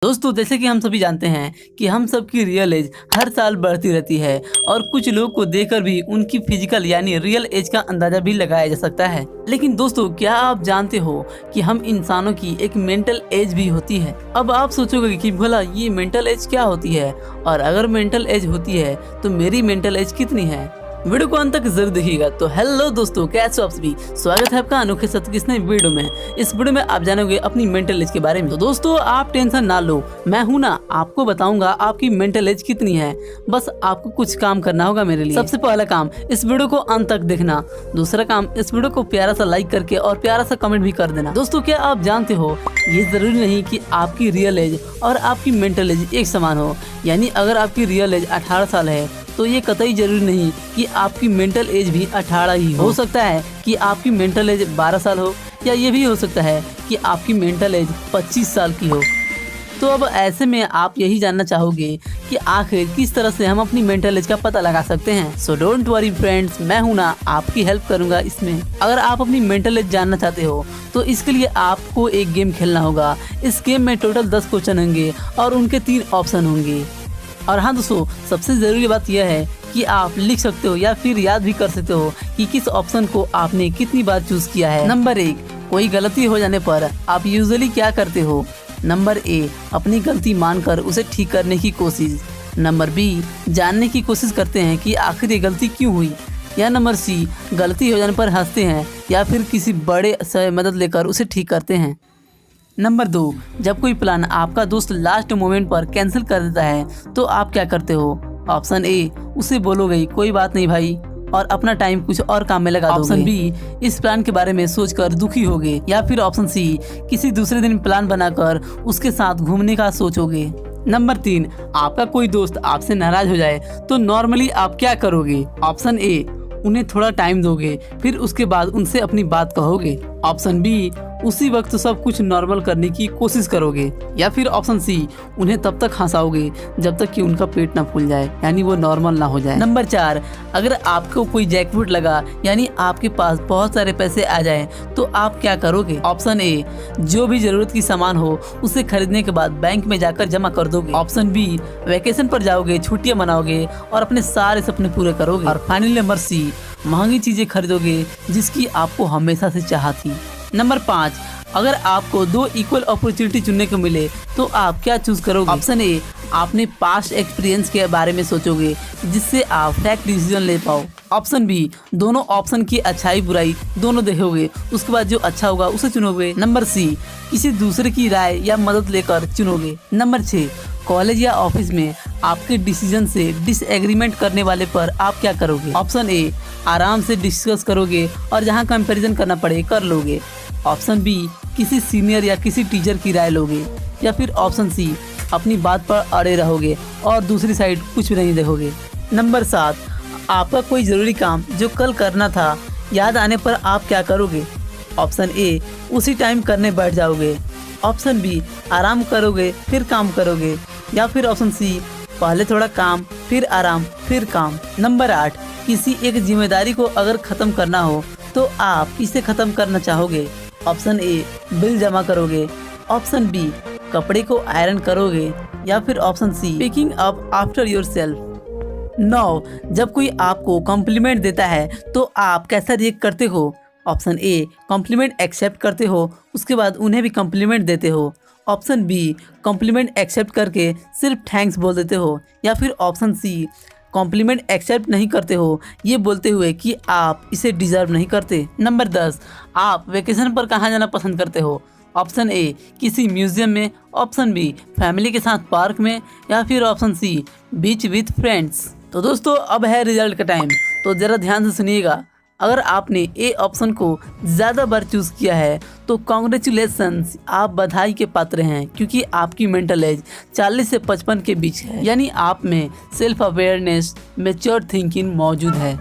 दोस्तों, जैसे कि हम सभी जानते हैं कि हम सबकी रियल एज हर साल बढ़ती रहती है और कुछ लोग को देखकर भी उनकी फिजिकल यानी रियल एज का अंदाजा भी लगाया जा सकता है। लेकिन दोस्तों, क्या आप जानते हो कि हम इंसानों की एक मेंटल एज भी होती है। अब आप सोचोगे कि भला ये मेंटल एज क्या होती है, और अगर मेंटल एज होती है तो मेरी मेंटल एज कितनी है। वीडियो को अंत तक जरूर देखिएगा। तो हेलो दोस्तों, कैसे हो आप सभी। स्वागत है आपका अनोखे सत्य किस नए वीडियो में। इस वीडियो में आप जानोगे अपनी मेंटल एज के बारे में। तो दोस्तों, आप टेंशन ना लो, मैं हूं ना, आपको बताऊंगा आपकी मेंटल एज कितनी है। बस आपको कुछ काम करना होगा मेरे लिए। सबसे पहला काम, इस वीडियो को अंत तक देखना। दूसरा काम, इस वीडियो को प्यारा सा लाइक करके और प्यारा सा कमेंट भी कर देना। दोस्तों, क्या आप जानते हो, ये जरूरी नहीं कि आपकी रियल एज और आपकी मेंटल एज एक समान हो। यानी अगर आपकी रियल एज 18 साल है तो ये कतई जरूरी नहीं कि आपकी मेंटल एज भी 18 ही हो सकता है कि आपकी मेंटल एज 12 साल हो, या ये भी हो सकता है कि आपकी मेंटल एज 25 साल की हो। तो अब ऐसे में आप यही जानना चाहोगे कि आखिर किस तरह से हम अपनी मेंटल एज का पता लगा सकते हैं। सो डोंट वरी फ्रेंड्स, मैं हूं ना, आपकी हेल्प करूंगा इसमें। अगर आप अपनी मेंटल एज जानना चाहते हो तो इसके लिए आपको एक गेम खेलना होगा। इस गेम में टोटल 10 क्वेश्चन होंगे और उनके 3 ऑप्शन होंगे। और हाँ दोस्तों, सबसे ज़रूरी बात यह है कि आप लिख सकते हो या फिर याद भी कर सकते हो कि किस ऑप्शन को आपने कितनी बार चूज किया है। नंबर 1, कोई गलती हो जाने पर आप यूजुअली क्या करते हो। नंबर ए, अपनी गलती मानकर उसे ठीक करने की कोशिश। नंबर बी, जानने की कोशिश करते हैं कि आखिर ये गलती क्यों हुई। या नंबर सी, गलती हो जाने पर हंसते हैं या फिर किसी बड़े से मदद लेकर उसे ठीक करते हैं। नंबर 2, जब कोई प्लान आपका दोस्त लास्ट मोमेंट पर कैंसिल कर देता है तो आप क्या करते हो। ऑप्शन ए, उसे बोलोगे कोई बात नहीं भाई और अपना टाइम कुछ और काम में लगा दोगे। ऑप्शन बी, इस प्लान के बारे में सोचकर दुखी होगे। या फिर ऑप्शन सी, किसी दूसरे दिन प्लान बनाकर उसके साथ घूमने का सोचोगे। नंबर 3, आपका कोई दोस्त आपसे नाराज हो जाए तो नॉर्मली आप क्या करोगे। ऑप्शन ए, उन्हें थोड़ा टाइम दोगे, फिर उसके बाद उनसे अपनी बात कहोगे। ऑप्शन बी, उसी वक्त सब कुछ नॉर्मल करने की कोशिश करोगे। या फिर ऑप्शन सी, उन्हें तब तक हंसाओगे जब तक कि उनका पेट ना फूल जाए, यानी वो नॉर्मल ना हो जाए। नंबर 4, अगर आपको कोई जैकपॉट लगा यानी आपके पास बहुत सारे पैसे आ जाए तो आप क्या करोगे। ऑप्शन ए, जो भी जरूरत की सामान हो उसे खरीदने के बाद बैंक में जाकर जमा कर दोगे। ऑप्शन बी, वैकेशन पर जाओगे, छुट्टियां मनाओगे और अपने सारे सपने पूरे करोगे। और फाइनली नंबर सी, महंगी चीजें खरीदोगे जिसकी आपको हमेशा से चाह थी। नंबर 5, अगर आपको 2 इक्वल अपॉर्चुनिटी चुनने को मिले तो आप क्या चूज करोगे। ऑप्शन ए, आपने पास्ट एक्सपीरियंस के बारे में सोचोगे जिससे आप फैक्ट डिसीजन ले पाओ। ऑप्शन बी, दोनों ऑप्शन की अच्छाई बुराई दोनों देखोगे, उसके बाद जो अच्छा होगा उसे चुनोगे। नंबर सी, किसी दूसरे की राय या मदद लेकर चुनोगे। नंबर 6, कॉलेज या ऑफिस में आपके डिसीजन से डिसएग्रीमेंट करने वाले पर आप क्या करोगे। ऑप्शन ए, आराम से डिस्कस करोगे और जहां कंपैरिजन करना पड़े कर लोगे। ऑप्शन बी, किसी सीनियर या किसी टीचर की राय लोगे। या फिर ऑप्शन सी, अपनी बात पर अड़े रहोगे और दूसरी साइड कुछ भी नहीं देखोगे। नंबर 7, आपका कोई ज़रूरी काम जो कल करना था याद आने पर आप क्या करोगे। ऑप्शन ए, उसी टाइम करने बैठ जाओगे। ऑप्शन बी, आराम करोगे फिर काम करोगे। या फिर ऑप्शन सी, पहले थोड़ा काम फिर आराम फिर काम। नंबर 8, किसी एक जिम्मेदारी को अगर ख़त्म करना हो तो आप इसे ख़त्म करना चाहोगे। ऑप्शन ए, बिल जमा करोगे। ऑप्शन बी, कपड़े को आयरन करोगे। या फिर option C, picking up after yourself. 9, जब कोई आपको कॉम्प्लीमेंट देता है तो आप कैसा रिएक्ट करते हो। ऑप्शन ए, कॉम्प्लीमेंट एक्सेप्ट करते हो, उसके बाद उन्हें भी कॉम्प्लीमेंट देते हो। ऑप्शन बी, कॉम्प्लीमेंट एक्सेप्ट करके सिर्फ थैंक्स बोल देते हो। या फिर ऑप्शन सी, कॉम्प्लीमेंट एक्सेप्ट नहीं करते हो, ये बोलते हुए कि आप इसे डिजर्व नहीं करते। नंबर 10, आप वेकेशन पर कहाँ जाना पसंद करते हो। ऑप्शन ए, किसी म्यूजियम में। ऑप्शन बी, फैमिली के साथ पार्क में। या फिर option C, beach with friends. तो दोस्तों, अब है रिजल्ट का टाइम, तो ज़रा ध्यान से सुनिएगा। अगर आपने ए ऑप्शन को ज़्यादा बार चूज़ किया है तो कॉन्ग्रेचुलेसन्स, आप बधाई के पात्र हैं, क्योंकि आपकी मेंटल एज 40 से 55 के बीच है। यानी आप में सेल्फ अवेयरनेस, मैच्योर थिंकिंग मौजूद है।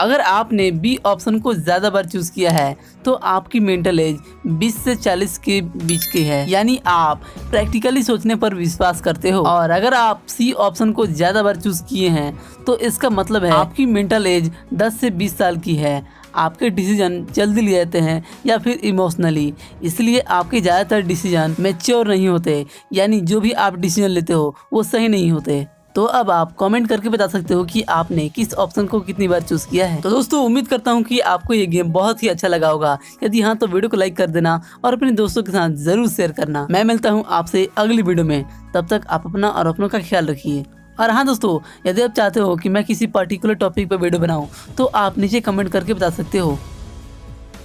अगर आपने बी ऑप्शन को ज़्यादा बार चूज़ किया है तो आपकी मेंटल एज 20 से 40 के बीच की है, यानी आप प्रैक्टिकली सोचने पर विश्वास करते हो। और अगर आप सी ऑप्शन को ज़्यादा बार चूज़ किए हैं तो इसका मतलब है आपकी मेंटल एज 10 से 20 साल की है। आपके डिसीजन जल्दी लिए जाते हैं या फिर इमोशनली, इसलिए आपके ज़्यादातर डिसीजन मैच्योर नहीं होते, यानी जो भी आप डिसीजन लेते हो वो सही नहीं होते। तो अब आप कमेंट करके बता सकते हो कि आपने किस ऑप्शन को कितनी बार चूज किया है। तो दोस्तों उम्मीद करता हूँ कि आपको ये गेम बहुत ही अच्छा लगा होगा। यदि हाँ तो वीडियो को लाइक कर देना और अपने दोस्तों के साथ जरूर शेयर करना। मैं मिलता हूँ आपसे अगली वीडियो में, तब तक आप अपना और अपनों का ख्याल रखिए। और हाँ दोस्तों, यदि आप चाहते हो कि मैं किसी पर्टिकुलर टॉपिक पर वीडियो बनाऊँ तो आप नीचे कमेंट करके बता सकते हो।